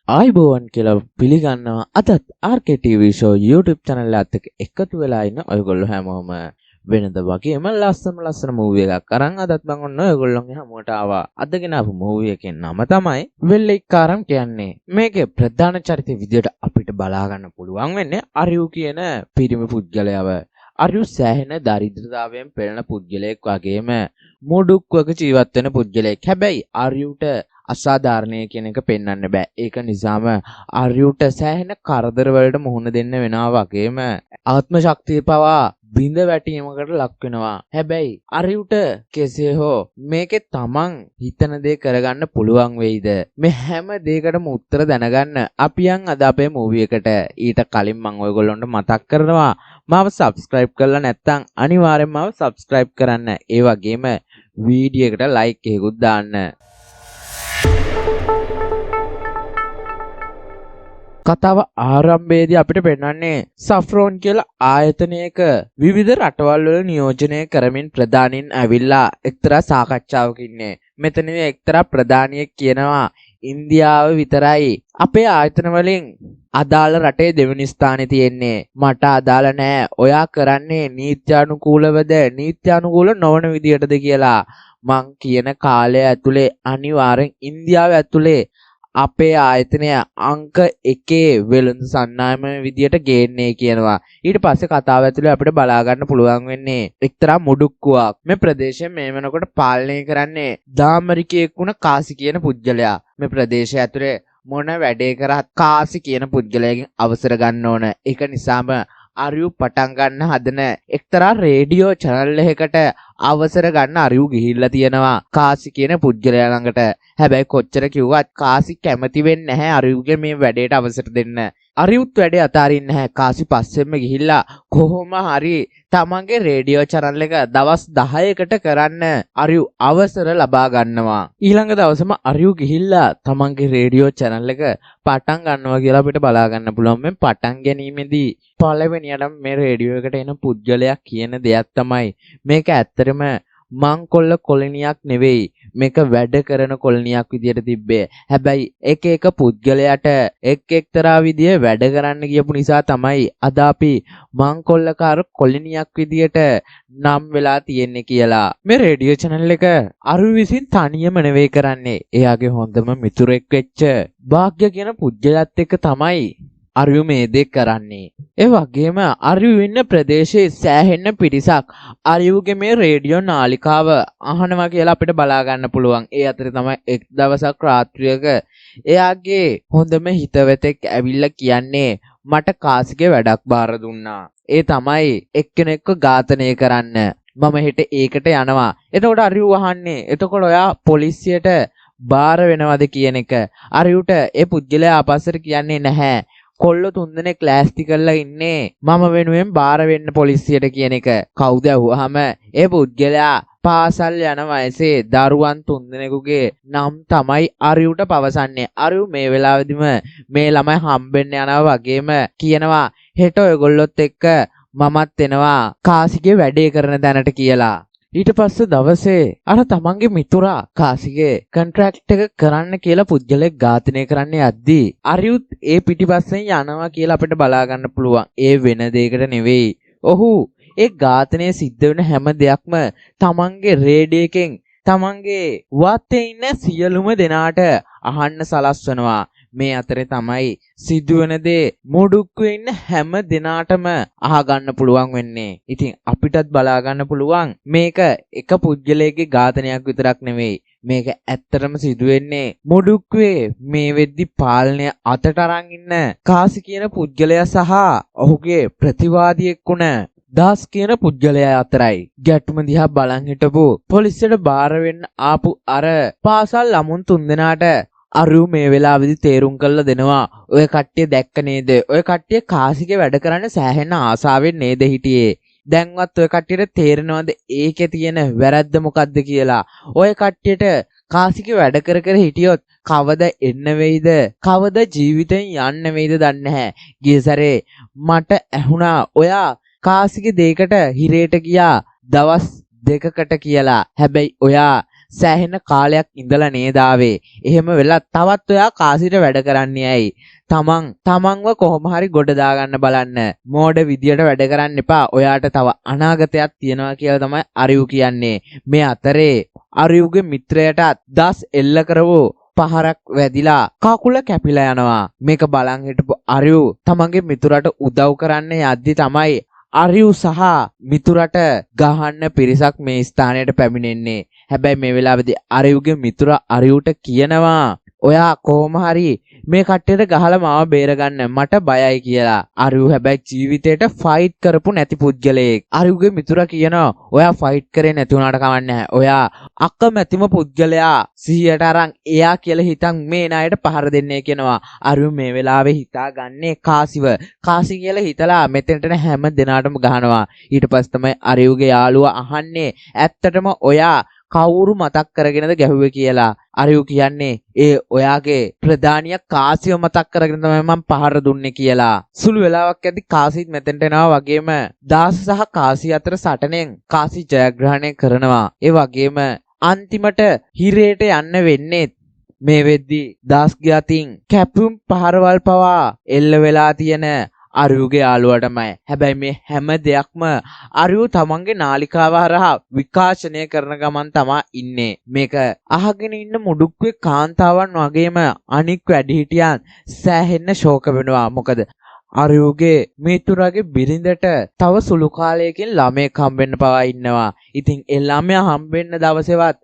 ආයිබෝවන් කියලා පිළිගන්නවා අදත් RK TV show YouTube channel එකත් එක්ක එකතු වෙලා ඉන්න ඔයගොල්ලෝ හැමෝම වෙනද වගේම ලස්සන මූවි එකක් අරන් අදත් මම ඔන්න ඔයගොල්ලෝගේ හමුවට ආවා. අදගෙන ආපු මූවි එකේ නම තමයි වෙල්ලික්කාරම් කියන්නේ. මේකේ ප්‍රධාන චරිතය විදියට අපිට බලා ගන්න පුළුවන් වෙන්නේ අරියු කියන පිරිමි පුද්ගලයාව. අරියු සෑහෙන දරිද්‍රතාවයෙන් පෙළෙන පුද්ගලයෙක් වගේම මුඩුක්වක ජීවත් වෙන පුද්ගලයෙක්. හැබැයි අරියුට අසාධාරණය කියන එක පෙන්වන්න බෑ. ඒක නිසාම ආර්යුට සෑහෙන කරදර වලට මුහුණ දෙන්න වෙනවා වගේම ආත්ම ශක්තිය පවා බිඳ වැටීමකට ලක් වෙනවා. හැබැයි ආර්යුට කෙසේ හෝ මේකේ තමන් හිතන දේ කරගන්න පුළුවන් වෙයිද? මේ හැම දෙයකටම උත්තර දැනගන්න අපි යන් අද අපේ මූවි එකට. ඊට කලින් මම ඔයගොල්ලන්ට මතක් කරනවා මාව subscribe කරලා නැත්නම් අනිවාර්යෙන්ම මාව subscribe කරන්න. ඒ වගේම වීඩියෝ එකට like එකකුත් දාන්න. කතාව ආරම්භයේදී අපිට පෙන්වන්නේ සෆ්රෝන් කියලා ආයතනයක විවිධ රටවල් වල නියෝජනය කරමින් ප්‍රධානීන් ඇවිල්ලා එක්තරා සාකච්ඡාවක ඉන්නේ. මෙතනදී එක්තරා ප්‍රධානියෙක් කියනවා ඉන්දියාව විතරයි අපේ ආයතන වලින් අදාළ රටේ දෙවෙනි ස්ථානේ තියෙන්නේ. මට අදාළ නෑ. ඔයා කරන්නේ නීත්‍යානුකූලවද නීත්‍යානුකූල නොවන විදියටද කියලා. මං කියන කාලය ඇතුලේ අනිවාර්යෙන් ඉන්දියාව ඇතුලේ අපේ ආයතනය අංක 1 වෙළඳ සන්නාම විදියට ගේන්නේ කියනවා. ඊට පස්සේ කතාව ඇතුලේ අපිට බලා ගන්න පුළුවන් වෙන්නේ එක්තරා මුඩුක්කුවක්. මේ ප්‍රදේශය මේ වෙනකොට පාලනය කරන්නේ දාමරිකයෙක් වුණ කාසි කියන පුජ්‍යලයා. මේ ප්‍රදේශය ඇතුලේ මොන වැඩේ කරත් කාසි කියන පුජ්‍යලයාගෙන් අවසර ගන්න ඕන. ඒක නිසාම අරියු පටන් ගන්න හදන එක්තරා රේඩියෝ channel එකකට අවසර ගන්න අරියු ගිහිල්ලා තියෙනවා කාසි කියන පුජ්‍යලයා ළඟට. හැබැයි කොච්චර කිව්වත් කාසි කැමති වෙන්නේ නැහැ අරියුගේ මේ වැඩේට අවසර දෙන්න. අරියුත් වැඩේ අතාරින්නේ නැහැ. කාසි පස්සෙන්ම ගිහිල්ලා කොහොම හරි තමන්ගේ රේඩියෝ channel එක දවස් 10කට කරන්න අරියු අවසර ලබා ගන්නවා. ඊළඟ දවසම අරියු ගිහිල්ලා තමන්ගේ රේඩියෝ channel එක පටන් ගන්නවා කියලා අපිට බලා ගන්න පුළුවන්. මේ පටන් ගැනීමේදී පළවෙනියටම මේ රේඩියෝ එකට එන පුජ්‍යලයා කියන දෙයක් තමයි මේක ඇත්තටම මංකොල්ල කොලනියක් නෙවෙයි. මේක වැඩ කරන කොලනියක් විදියට තිබ්බේ. හැබැයි එක පුද්ගලයාට එක්තරා විදිය වැඩ කරන්න කියපු නිසා තමයි අද අපි මංකොල්ලකාර කොලනියක් විදියට නම් වෙලා තියෙන්නේ කියලා. මේ රේඩියෝ channel එක අරු විසින් තනියම නෙවෙයි කරන්නේ. එයාගේ හොඳම මිතුරෙක් වෙච්ච භාග්‍ය කියන පුජ්‍යලත් එක්ක තමයි අරියු මේ දෙක කරන්නේ. ඒ වගේම අරියු ඉන්න ප්‍රදේශයේ සෑහෙන පිරිසක් අරියුගේ මේ රේඩියෝ නාලිකාව අහනවා කියලා අපිට බලා ගන්න පුළුවන්. ඒ අතරේ තමයි එක් දවසක් රාත්‍රියක එයාගේ හොඳම හිතවතෙක් ඇවිල්ලා කියන්නේ මට කාසිගේ වැඩක් බාර දුන්නා. ඒ තමයි එක්කෙනෙක්ව ඝාතනය කරන්න. මම හෙට ඒකට යනවා. එතකොට අරියු අහන්නේ එතකොට ඔයා පොලිසියට බාර වෙනවද කියන එක. අරියුට ඒ පුජ්‍යලයා ආපස්සට කියන්නේ නැහැ. කොල්ල තුන්දෙනෙක් ලෑස්ති කරලා ඉන්නේ මම වෙනුවෙන් බාර වෙන්න පොලිසියට කියන එක. කවුද අහුවාම ඒ පුද්ගලයා පාසල් යන වයසේ දරුවන් තුන්දෙනෙකුගේ නම් තමයි අරියුට පවසන්නේ. අරියු මේ වෙලාවෙදිම මේ ළමයි හම්බෙන්න යනවා වගේම කියනවා හෙට ඔයගොල්ලොත් එක්ක මමත් එනවා කාසිගේ වැඩේ කරන තැනට කියලා. ඊට පස්සේ දවසේ අර තමන්ගේ මිතුරා කාසිගේ කොන්ට්‍රැක්ට් එක කරන්න කියලා පුජ්‍යලෙක් ඝාතනය කරන්න යද්දී අරියුත් ඒ පිටිපස්සෙන් යනවා කියලා අපිට බලා ගන්න පුළුවන්. ඒ වෙන දෙයකට නෙවෙයි. ඔහු ඒ ඝාතනය සිද්ධ වෙන හැම දෙයක්ම තමන්ගේ රේඩියෝ එකෙන් තමන්ගේ වාතේ ඉන්න සියලුම දෙනාට අහන්න සලස්වනවා. මේ අතරේ තමයි සිදුවෙන දේ මුඩුක්කුවේ ඉන්න හැම දිනාටම අහගන්න පුළුවන් වෙන්නේ. ඉතින් අපිටත් බලා ගන්න පුළුවන් මේක එක පුජ්‍යලයකගේ ඝාතනයක් විතරක් නෙවෙයි. මේක ඇත්තටම සිදුවෙන්නේ මුඩුක්කුවේ මේ වෙද්දි පාලනය අතට අරන් ඉන්න කාසි කියන පුජ්‍යලයා සහ ඔහුගේ ප්‍රතිවාදියෙක් වුණ දාස් කියන පුජ්‍යලයා අතරයි. ගැටුම දිහා බලන් හිටපු පොලිසියට බාර වෙන්න ආපු අර පාසල් ළමුන් තුන්දෙනාට අරියු මේ වෙලාවේදී තේරුම් කරලා දෙනවා ඔය කට්ටිය දැක්ක නේද? ඔය කට්ටිය කාසිගේ වැඩ කරන්න සෑහෙන ආසාවෙන් නේද හිටියේ? දැන්වත් ඔය කට්ටියට තේරෙනවද ඒකේ තියෙන වැරද්ද මොකද්ද කියලා? ඔය කට්ටියට කාසිගේ වැඩ කර හිටියොත් කවද එන්න වෙයිද? කවද ජීවිතෙන් යන්න වෙයිද දන්නේ නැහැ. ගිය සැරේ මට ඇහුණා ඔයා කාසිගේ දෙයකට හිරේට ගියා දවස් 2කට කියලා. හැබැයි ඔයා සෑහෙන කාලයක් ඉඳලා නේද ආවේ. එහෙම වෙලා තවත් ඔයා කාසිට වැඩ කරන්නේ ඇයි? තමන්ව කොහොම හරි ගොඩ දාගන්න බලන්න. මෝඩ විදියට වැඩ කරන්න එපා. ඔයාට තව අනාගතයක් තියෙනවා කියලා තමයි අරියු කියන්නේ. මේ අතරේ අරියුගේ මිත්‍රයාට දස් එල්ල කරවෝ පහරක් වැදිලා කකුල කැපිලා යනවා. මේක බලන් හිටපු අරියු තමන්ගේ මිතුරට උදව් කරන්න යද්දි තමයි අරියු සහ මිතුරට ගහන්න පිරිසක් මේ ස්ථානයට පැමිණෙන්නේ. හැබැයි මේ වෙලාවේදී අරියුගේ මිතුරා අරියුට කියනවා ඔයා කොහොම හරි මේ කට්ටියට ගහලා මාව බේරගන්න මට බයයි කියලා. අරියු හැබැයි ජීවිතේට ෆයිට් කරපු නැති පුද්ගලයෙක්. අරියුගේ මිතුරා කියනවා ඔයා ෆයිට් කරේ නැති වුණාට කමක් නැහැ. ඔයා අකමැතිම පුද්ගලයා සිහියට අරන් එයා කියලා හිතන් මේ ණයට පහර දෙන්නේ කියනවා. අරියු මේ වෙලාවේ හිතාගන්නේ කාසිව. කාසි කියලා හිතලා මෙතෙන්ට හැම දිනාටම ගහනවා. ඊට පස්සේ තමයි අරියුගේ යාළුවා අහන්නේ ඇත්තටම ඔයා කවුරු මතක් කරගෙනද ගැහුවේ කියලා. අරියු කියන්නේ ඒ ඔයාගේ ප්‍රධානියා කාසිව මතක් කරගෙන තමයි මම පහර දුන්නේ කියලා. සුළු වෙලාවක් ඇද්දි කාසිත් මෙතෙන්ට එනවා. වගේම දාස සහ කාසි අතර සටනෙන් කාසි ජයග්‍රහණය කරනවා. ඒ වගේම අන්තිමට හිරේට යන්න වෙන්නේ මේ වෙද්දි දාස්ගේ අතින් කැපුම් පහරවල් පවා එල්ල වෙලා තියෙන අරියුගේ යාළුවටමයි. හැබැයි මේ හැම දෙයක්ම අරියු තමන්ගේ නාලිකාව හරහා විකාශනය කරන ගමන් තමා ඉන්නේ. මේක අහගෙන ඉන්න මුඩුක්කුවේ කාන්තාවන් වගේම අනික් වැඩිහිටියන් සෑහෙන්න ශෝක වෙනවා. මොකද අරියුගේ මිතුරාගේ බිරිඳට තව සුළු කාලයකින් ළමයෙක් හම්බෙන්න පවා ඉන්නවා. ඉතින් ඒ ළමයා හම්බෙන්න දවසේවත්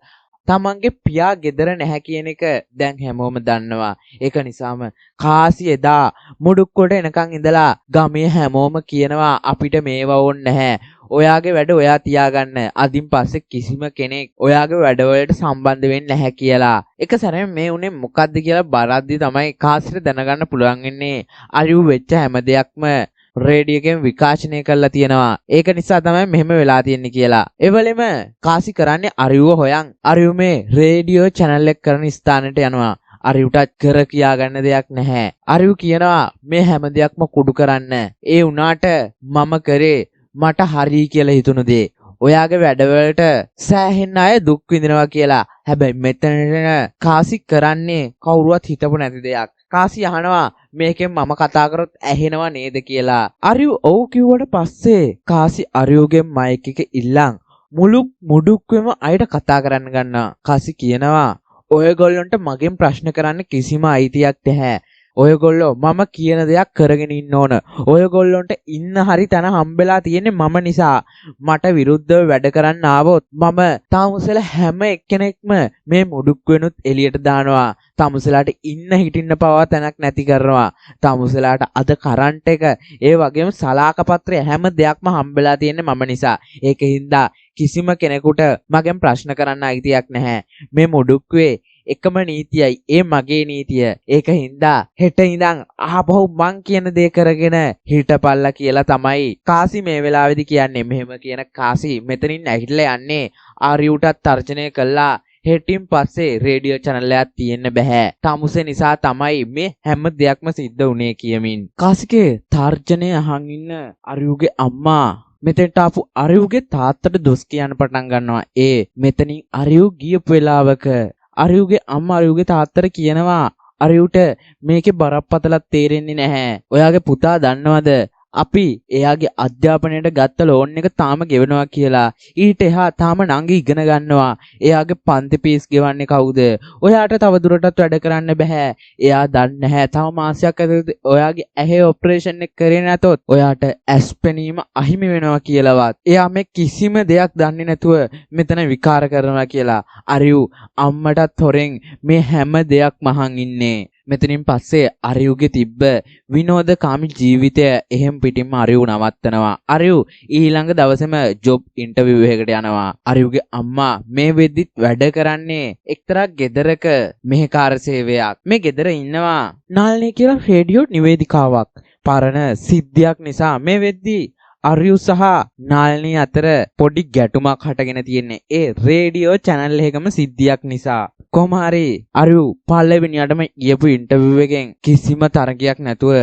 තමන්ගේ පියා ගෙදර නැහැ කියන එක දැන් හැමෝම දන්නවා. ඒක නිසාම කාසි එදා මුඩුක්කොට එනකන් ඉඳලා ගමේ හැමෝම කියනවා අපිට මේව ඕනේ නැහැ. ඔයාගේ වැඩ ඔයා තියාගන්න. අදින් පස්සේ කිසිම කෙනෙක් ඔයාගේ වැඩවලට සම්බන්ධ වෙන්නේ නැහැ කියලා. එක සැරේ මේ උනේ මොකද්ද කියලා බලද්දි තමයි කාසිට දැනගන්න පුළුවන් වෙන්නේ අරියු වෙච්ච හැම දෙයක්ම රේඩියෝ එකෙන් විකාශනය කරලා තියෙනවා. ඒක නිසා තමයි මෙහෙම වෙලා තියෙන්නේ කියලා. එවලෙම කාසි කරන්නේ අරියුව හොයන් අරියු මේ රේඩියෝ channel එක කරන ස්ථානයට යනවා. අරියුටත් කර කියා ගන්න දෙයක් නැහැ. අරියු කියනවා මේ හැම දෙයක්ම කුඩු කරන්න. ඒ වුණාට මම කරේ මට හරි කියලා හිතුණු දේ. ඔයාගේ වැඩවලට සෑහෙන අය දුක් විඳිනවා කියලා. හැබැයි මෙතන කාසි කරන්නේ කවුරුවත් හිතපු නැති දෙයක්. කාසි අහනවා මේකෙන් මම කතා කරොත් ඇහෙනව නේද කියලා. අරියු ඔව් කිව්වට පස්සේ කාසි අරියුගේ මයික් එක ඉල්ලන් මුළු මුඩුක්වෙම අයට කතා කරන්න ගන්නවා. කාසි කියනවා ඔයගොල්ලන්ට මගෙන් ප්‍රශ්න කරන්න කිසිම අයිතියක් නැහැ. ඔයගොල්ලෝ මම කියන දෙයක් කරගෙන ඉන්න ඕන. ඔයගොල්ලොන්ට ඉන්න හරි තැන හම්බෙලා තියෙන්නේ මම නිසා. මට විරුද්ධව වැඩ කරන්න ආවොත් මම තාමුසල හැම එක්කෙනෙක්ම මේ මුඩුක්වෙනුත් එළියට දානවා. තාමුසලාට ඉන්න හිටින්න පවා තැනක් නැති කරනවා. තාමුසලාට අද කරන්ට් එක ඒ වගේම සලාක පත්‍රය හැම දෙයක්ම හම්බෙලා තියෙන්නේ මම නිසා. ඒකින්ද කිසිම කෙනෙකුට මගෙන් ප්‍රශ්න කරන්න අයිතියක් නැහැ. මේ මුඩුක්වේ එකම නීතියයි ඒ මගේ නීතිය. ඒකින්ද හෙට ඉඳන් ආපහු මං කියන දේ කරගෙන හිටපල්ලා කියලා තමයි කාසි මේ වෙලාවේදී කියන්නේ. මෙහෙම කියන කාසි මෙතනින් නැගිටලා යන්නේ ආරියුටත් තර්ජනය කළා. හෙටින් පස්සේ රේඩියෝ channel එකක් තියෙන්න බෑ. තාමුසේ නිසා තමයි මේ හැම දෙයක්ම සිද්ධ වුනේ කියමින් කාසිගේ තර්ජනය අහන් ඉන්න අරියුගේ අම්මා මෙතෙන්ට ආපු අරියුගේ තාත්තට දොස් කියන්න පටන් ගන්නවා. ඒ මෙතනින් අරියු ගියපු වෙලාවක අරියුගේ අම්මා අරියුගේ තාත්තට කියනවා අරියුට මේකේ බරපතලක් තේරෙන්නේ නැහැ. ඔයාගේ පුතා දන්නවද අපි එයාගේ අධ්‍යාපනයට ගත්ත ලෝන් එක තාම ගෙවනවා කියලා. ඊට එහා තාම නංගි ඉගෙන ගන්නවා. එයාගේ පන්ති පීස් ගෙවන්නේ කවුද? ඔයාට තව දුරටත් වැඩ කරන්න බෑ. එයා දන්නේ නැහැ. තව මාසයක් ඇතුළත ඔයාගේ ඇහි ඔපරේෂන් එක කරේ නැතොත් ඔයාට ඇස් පෙනීම අහිමි වෙනවා කියලාවත්. එයා මේ කිසිම දෙයක් දන්නේ නැතුව මෙතන විකාර කරනවා කියලා. අරියු අම්මටත් හොරෙන් මේ හැම දෙයක්ම අහන් ඉන්නේ. මෙතනින් පස්සේ අරියුගේ තිබ්බ විනෝදකාමී ජීවිතය එහෙම් පිටින්ම අරියු නවත්තනවා. අරියු ඊළඟ දවසේම ජොබ් ඉන්ටර්විව් එකකට යනවා. අරියුගේ අම්මා මේ වෙද්දිත් වැඩ කරන්නේ එක්තරා ගෙදරක මෙහෙකාර සේවයක්. මේ ගෙදර ඉන්නවා නාල්නී කියලා රේඩියෝ නිවේදිකාවක්. පරණ සිද්ධියක් නිසා මේ වෙද්දි අරියු සහ නාල්නී අතර පොඩි ගැටුමක් හටගෙන තියෙන්නේ. ඒ රේඩියෝ channel එකකම සිද්ධියක් නිසා. කොහොම හරි අරියු පළවෙනියටම ගියපු ඉන්ටර්විව් එකෙන් කිසිම තරගයක් නැතුව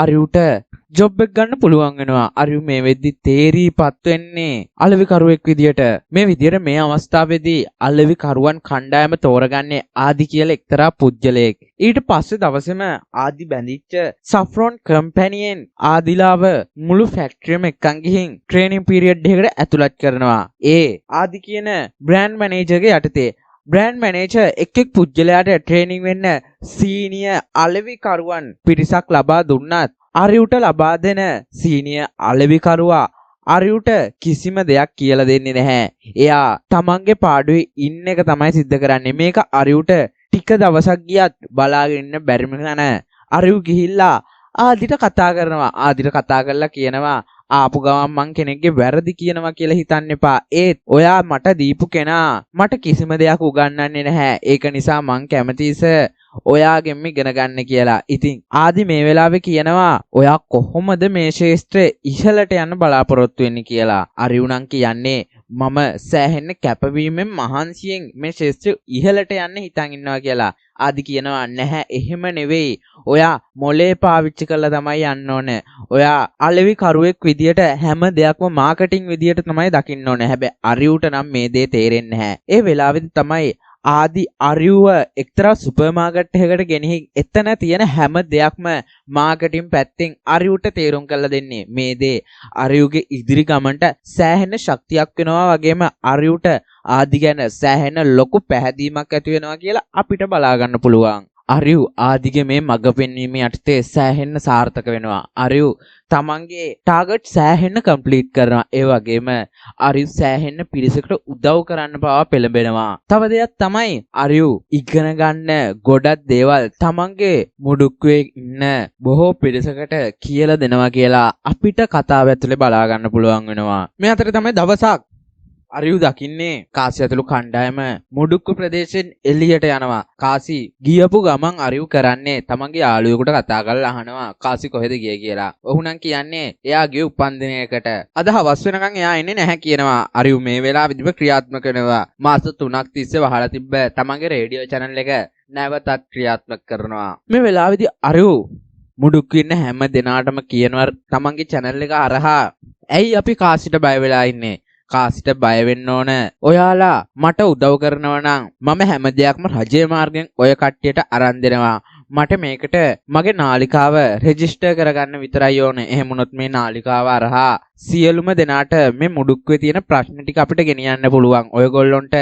අරියුට ජොබ් එක ගන්න පුළුවන් වෙනවා. අරියු මේ වෙද්දි තේරීපත් වෙන්නේ අලෙවි කරුවෙක් විදියට. මේ විදියට මේ අවස්ථාවේදී අලෙවි කරුවන් කණ්ඩායම තෝරගන්නේ ආදි කියලා එක්තරා පුජ්‍යලයක්. ඊට පස්සේ දවසේම ආදි බැඳිච්ච සෆ්රොන් කම්පැනියෙන් ආදිලාව මුළු ෆැක්ටරියම එක්කන් ගිහින් ට්‍රේනින් පීරියඩ් එකකට ඇතුළත් කරනවා. ඒ ආදි කියන බ්‍රෑන්ඩ් මැනේජර්ගේ යටතේ බ්‍රෑන්ඩ් මැනේජර් එක් පුජ්‍යලයාට ට්‍රේනින් වෙන්න සීනියර් අලෙවි කරුවන් පිරිසක් ලබා දුන්නත් අරියුට ලබා දෙන සීනියර් අලෙවි කරුවා අරියුට කිසිම දෙයක් කියලා දෙන්නේ නැහැ. එයා තමන්ගේ පාඩුවේ ඉන්න එක තමයි සිද්ධ කරන්නේ. මේක අරියුට ටික දවසක් ගියත් බලාගෙන ඉන්න බැරිම නෑ. අරියු ගිහිල්ලා ආදිට කතා කරනවා. ආදිට කතා කරලා කියනවා ආපු ගමන් මං කෙනෙක්ගේ වැරදි කියනවා කියලා හිතන්න එපා. ඒත් ඔයා මට දීපු කෙනා මට කිසිම දෙයක් උගන්වන්නේ නැහැ. ඒක නිසා මං කැමතිස ඔයාගෙන්ම ඉගෙන ගන්න කියලා. ඉතින් ආදි මේ වෙලාවේ කියනවා ඔයා කොහොමද මේ ශාස්ත්‍රයේ ඉහළට යන්න බලාපොරොත්තු වෙන්නේ කියලා. අරියුණන් කියන්නේ මම සෑහෙන්න කැපවීමෙන් මහන්සියෙන් මේ ශාස්ත්‍රය ඉහළට යන්න හිතන් ඉන්නවා කියලා. ආදි කියනවා නැහැ එහෙම නෙවෙයි. ඔයා මොලේ පාවිච්චි කරලා තමයි යන්න ඕනේ. ඔයා අලෙවි කරුවෙක් විදියට හැම දෙයක්ම මාකටිං විදියට තමයි දකින්න ඕනේ. හැබැයි අරියුට නම් මේ දේ තේරෙන්නේ නැහැ. ඒ වෙලාවෙදි තමයි ආදි අරියුව එක්තරා සුපර් මාකට් එකකට ගෙනහින් එතන තියෙන හැම දෙයක්ම මාකටිං පැත්තෙන් අරියුට තේරුම් කරලා දෙන්නේ. මේ දේ අරියුගේ ඉදිරි ගමනට සෑහෙන ශක්තියක් වෙනවා වගේම අරියුට ආදි ගැන සෑහෙන ලොකු පැහැදීමක් ඇති වෙනවා කියලා අපිට බලා ගන්න පුළුවන්. අරියු ආදිගේ මේ මඟ පෙන්වීම යටතේ සෑහෙන්න සාර්ථක වෙනවා. අරියු තමන්ගේ ටාගට් සෑහෙන්න කම්ප්ලීට් කරනවා. ඒ වගේම අරියු සෑහෙන්න පිරිසකට උදව් කරන්න පවා පෙළඹෙනවා. තව දෙයක් තමයි අරියු ඉගෙන ගන්න ගොඩක් දේවල් තමන්ගේ මුඩුක්කුවේ ඉන්න බොහෝ පිරිසකට කියලා දෙනවා කියලා අපිට කතාව ඇතුලේ බලා ගන්න පුළුවන් වෙනවා. මේ අතරේ තමයි දවසක් අරියු දකින්නේ කාසි ඇතුළු කණ්ඩායම මුඩුක්කු ප්‍රදේශයෙන් එළියට යනවා. කාසි ගියපු ගමන් අරියු කරන්නේ තමන්ගේ යාළුවෙකුට කතා කරලා අහනවා කාසි කොහෙද ගියේ කියලා. ඔහු නම් කියන්නේ එයා ගිය උපන්දිනයකට. අද හවස් වෙනකන් එයා එන්නේ නැහැ කියනවා. අරියු මේ වෙලාවෙදිම ක්‍රියාත්මක වෙනවා. මාස 3ක් තිස්සේ වහලා තිබ්බ තමන්ගේ රේඩියෝ channel එක නැවතත් ක්‍රියාත්මක කරනවා. මේ වෙලාවේදී අරියු මුඩුක්කු ඉන්න හැම දෙනාටම කියනවා තමන්ගේ channel එක අරහා ඇයි අපි කාසිට බය වෙලා ඉන්නේ? කාසිට බය වෙන්න ඕන. ඔයාලා මට උදව් කරනවා නම් මම හැම දෙයක්ම රජයේ මාර්ගෙන් ඔය කට්ටියට අරන් දෙනවා. මට මේකට මගේ නාලිකාව රෙජිස්ටර් කරගන්න විතරයි ඕනේ. එහෙම වුණොත් මේ නාලිකාව අරහා සියලුම දෙනාට මේ මුඩුක්කුවේ තියෙන ප්‍රශ්න ටික අපිට ගෙනියන්න පුළුවන්. ඔයගොල්ලොන්ට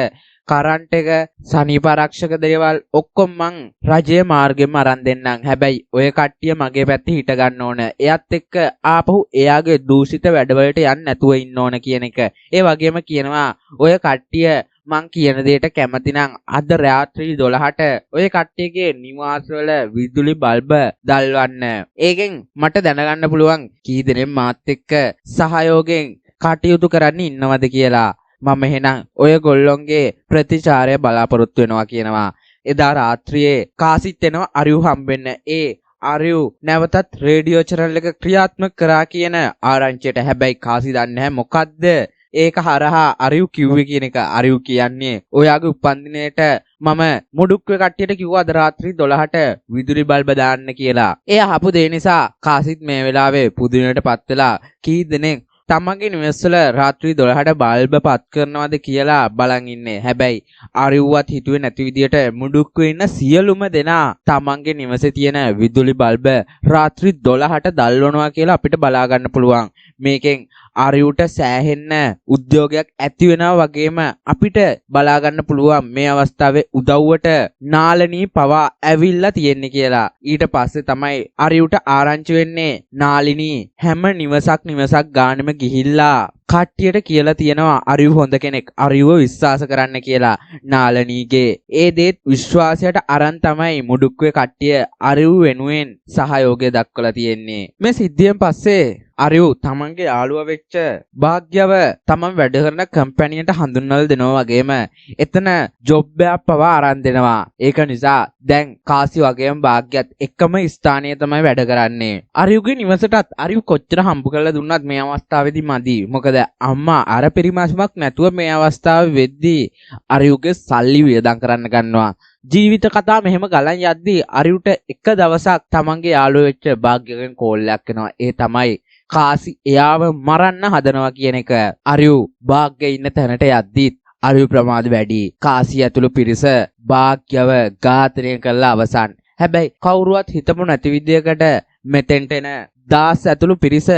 කරන්ට් එක සනීප ආරක්ෂක දේවල් ඔක්කොම මං රජයේ මාර්ගෙම අරන් දෙන්නම්. හැබැයි ඔය කට්ටිය මගේ පැත්තේ හිට ගන්න ඕන. එයත් එක්ක ආපහු එයාගේ දූෂිත වැඩවලට යන්න නැතුව ඉන්න ඕන කියන එක. ඒ වගේම කියනවා ඔය කට්ටිය මං කියන දෙයට කැමති නම් අද රාත්‍රී 12ට ඔය කට්ටියගේ නිවාසවල විදුලි බල්බ දල්වන්න. ඒකෙන් මට දැනගන්න පුළුවන් කී දෙනෙක් මාත් එක්ක සහයෝගයෙන් කටයුතු කරන්න ඉන්නවද කියලා. මම එහෙනම් ඔය ගොල්ලොන්ගේ ප්‍රතිචාරය බලාපොරොත්තු වෙනවා කියනවා. එදා රාත්‍රියේ කාසිත් එනවා අරියු හම්බෙන්න. ඒ අරියු නැවතත් රේඩියෝ channel එක ක්‍රියාත්මක කරා කියන ආරංචියට. හැබැයි කාසි දන්නේ නැහැ මොකද්ද ඒක හරහා අරියු කිව්වේ කියන එක. අරියු කියන්නේ ඔයාගේ උපන්දිනේට මම මුඩුක්කුවේ කට්ටියට කිව්වා අද රාත්‍රී 12ට විදුලි බල්බ දාන්න කියලා. ඒ අහපු දේ නිසා කාසිත් මේ වෙලාවේ පුදුමයටපත් වෙලා කී දෙනෙක් තමන්ගේ නිවෙස්වල රාත්‍රී 12ට බල්බ පත් කරනවද කියලා බලන් ඉන්නේ. හැබැයි අරිව්වත් හිතුවේ නැති විදියට මුඩුක්කුවේ ඉන්න සියලුම දෙනා තමන්ගේ නිවසේ තියෙන විදුලි බල්බ රාත්‍රී 12ට දල්වනවා කියලා අපිට බලා ගන්න පුළුවන්. මේකෙන් අරියුට සෑහෙන්න උද්‍යෝගයක් ඇති වෙනවා වගේම අපිට බලා ගන්න පුළුවන් මේ අවස්ථාවේ උදව්වට නාලනී පවා ඇවිල්ලා තියෙන්නේ කියලා. ඊට පස්සේ තමයි අරියුට ආරංචි වෙන්නේ නාලිනී හැම නිවසක් ගානෙම ගිහිල්ලා කට්ටියට කියලා තියෙනවා අරියු හොඳ කෙනෙක්, අරියුව විශ්වාස කරන්න කියලා. නාලනීගේ ඒ දේත් විශ්වාසයට අරන් තමයි මුඩුක්කුවේ කට්ටිය අරියු වෙනුවෙන් සහයෝගය දක්වලා තියෙන්නේ. මේ සිද්ධියෙන් පස්සේ අරියු තමන්ගේ යාළුවා වෙච්ච භාග්‍යව තමන් වැඩ කරන කම්පැනියට හඳුන්වලා දෙනවා වගේම එතන ජොබ් එකක් පවා අරන් දෙනවා. ඒක නිසා දැන් කාසි වගේම භාග්‍යත් එකම ස්ථානයේ තමයි වැඩ කරන්නේ. අරියුගේ නිවසටත් අරියු කොච්චර හම්බ කරලා දුන්නත් මේ අවස්ථාවේදී මදි. මොකද අම්මා අර පිරිමැස්මක් නැතුව මේ අවස්ථාවේ වෙද්දී අරියුගේ සල්ලි වියදම් කරන්න ගන්නවා. ජීවිත කතා මෙහෙම ගලන් යද්දී අරියුට එක දවසක් තමන්ගේ යාළුවෙක් වෙච්ච භාග්‍යගෙන් කෝල් එකක් එනවා. ඒ තමයි කාසි එයාව මරන්න හදනවා කියන එක. අරියු භාග්‍ය ඉන්න තැනට යද්දී අරියු ප්‍රමාද වැඩි. කාසි ඇතුළු පිරිස භාග්‍යව ඝාතනය කළා අවසන්. හැබැයි කවුරුවත් හිතමු නැති විදියකට මෙතෙන්ට එන 10 ඇතුළු පිරිස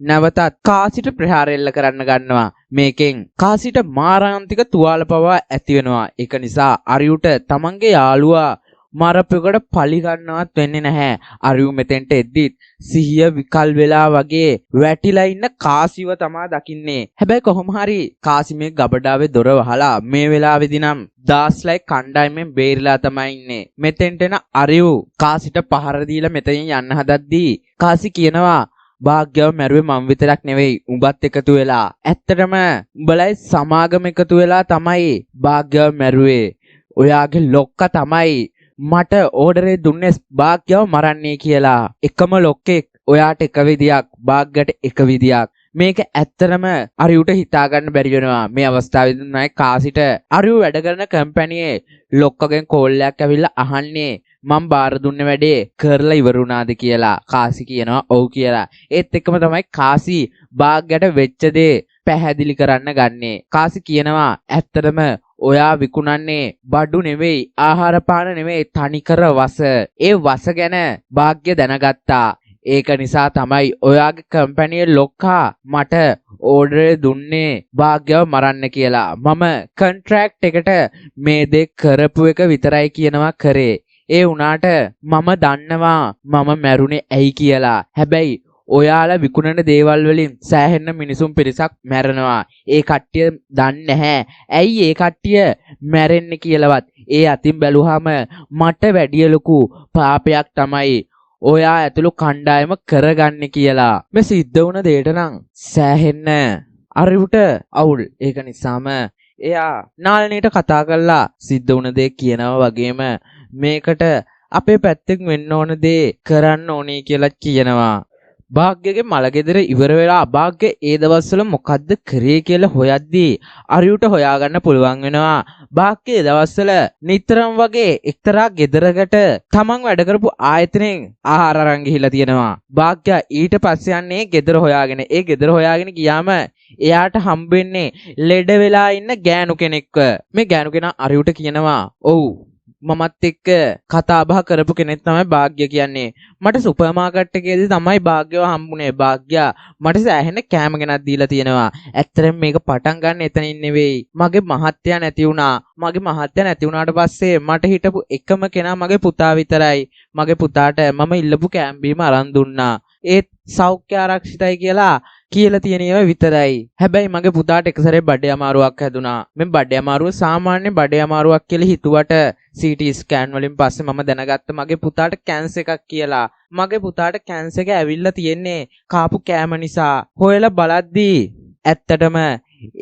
නැවතත් කාසිට ප්‍රහාර එල්ල කරන්න ගන්නවා. මේකෙන් කාසිට මාරාන්තික තුවාල පවා ඇති වෙනවා. ඒක නිසා අරියුට තමන්ගේ යාළුවා මරපෙකට පලි ගන්නවත් වෙන්නේ නැහැ. අරියු මෙතෙන්ට එද්දිත් සිහිය විකල් වෙලා වගේ වැටිලා ඉන්න කාසිව තමා දකින්නේ. හැබැයි කොහොම හරි කාසි මේ ගබඩාවේ දොර වහලා මේ වෙලාවේදී නම් දාස්ලයි කණ්ඩායමෙන් බේරිලා තමයි ඉන්නේ. මෙතෙන්ට එන අරියු කාසිට පහර දීලා මෙතනින් යන්න හදද්දී කාසි කියනවා භාග්‍යව මැරුවේ මම විතරක් නෙවෙයි උඹත් එකතු වෙලා. ඇත්තටම උඹලයි සමාගම එකතු වෙලා තමයි භාග්‍යව මැරුවේ. ඔයාගේ ලොක්කා තමයි මට ඕඩරේ දුන්නේ භාග්‍යව මරන්නේ කියලා. එකම ලොක්කෙක් ඔයාට එක විදියක් භාග්‍යයට එක විදියක්. මේක ඇත්තටම අරියුට හිතා ගන්න බැරි වෙනවා. මේ අවස්ථාවේදී නයි කාසිට අරියු වැඩ කරන කම්පැනියේ ලොක්කගෙන් කෝල් එකක් ඇවිල්ලා අහන්නේ මම බාර දුන්න වැඩේ කරලා ඉවරුණාද කියලා. කාසි කියනවා ඔව් කියලා. ඒත් එක්කම තමයි කාසි භාග්‍යයට වෙච්ච දේ පැහැදිලි කරන්න ගන්නේ. කාසි කියනවා ඇත්තටම ඔයා විකුණන්නේ බඩු නෙවෙයි ආහාර පාන නෙවෙයි තනිකර වස. ඒ වස ගැන භාග්‍ය දැනගත්තා. ඒක නිසා තමයි ඔයාගේ කම්පැනියේ ලොක්කා මට ඕඩර් දුන්නේ භාග්‍යව මරන්න කියලා. මම කොන්ට්‍රැක්ට් එකට මේ දේ කරපු එක විතරයි කියනවා කරේ. ඒ වුණාට මම දන්නවා මම මැරුණේ ඇයි කියලා. හැබැයි ඔයාලා විකුණන දේවල් වලින් සෑහෙන මිනිසුන් පිරිසක් මැරෙනවා. ඒ කට්ටිය දන්නේ නැහැ. ඇයි ඒ කට්ටිය මැරෙන්නේ කියලාවත්. ඒ අතින් බැලුවාම මට වැඩිය ලොකු පාපයක් තමයි ඔයා ඇතුළු කණ්ඩායම කරගන්නේ කියලා. මේ සිද්ධ වුණ දෙයට නම් සෑහෙන්න අරිවට අවුල්. ඒක නිසාම එයා නාලනීට කතා කරලා සිද්ධ වුණ දේ කියනවා වගේම මේකට අපේ පැත්තෙන් වෙන්න ඕන දේ කරන්න ඕනේ කියලා කියනවා. භාග්‍යගේ මලගෙදර ඉවර වෙලා අභාග්‍ය ඒ දවස්වල මොකද්ද කරේ කියලා හොයද්දී අරියට හොයාගන්න පුළුවන් වෙනවා. භාග්‍ය ඒ දවස්වල නිතරම වගේ එක්තරා ගෙදරකට තමන් වැඩ කරපු ආයතනයෙන් ආහාර අරන් ගිහිල්ලා තියෙනවා. භාග්‍ය ඊට පස්සේ යන්නේ ගෙදර හොයාගෙන. ඒ ගෙදර හොයාගෙන ගියාම එයාට හම්බෙන්නේ ලෙඩ වෙලා ඉන්න ගෑනු කෙනෙක්ව. මේ ගෑනු කෙනා අරියට කියනවා ඔව් මමත් එක්ක කතා බහ කරපු කෙනෙක් තමයි භාග්‍ය කියන්නේ. මට සුපර් මාකට් එකේදී තමයි භාග්‍යව හම්බුනේ. භාග්‍ය මට සෑහෙන කෑම ගෙනත් දීලා තියෙනවා. ඇත්තටම මේක පටන් ගන්න එතනින් නෙවෙයි. මගේ මහත්තයා නැති වුණා. මගේ මහත්තයා නැති වුණාට පස්සේ මට හිටපු එකම කෙනා මගේ පුතා විතරයි. මගේ පුතාට මම ඉල්ලපු කෑම බීම අරන් දුන්නා. ඒත් සෞඛ්‍ය ආරක්ෂිතයි කියලා තියෙන ඒවා විතරයි. හැබැයි මගේ පුතාට එක සැරේ බඩේ අමාරුවක් හැදුනා. මේ බඩේ අමාරුව සාමාන්‍ය බඩේ අමාරුවක් කියලා හිතුවට CT ස්කෑන් වලින් පස්සේ මම දැනගත්ත මගේ පුතාට කැන්සර් එකක් කියලා. මගේ පුතාට කැන්සර් එක ඇවිල්ලා තියෙන්නේ කාපු කෑම නිසා. හොයලා බලද්දී ඇත්තටම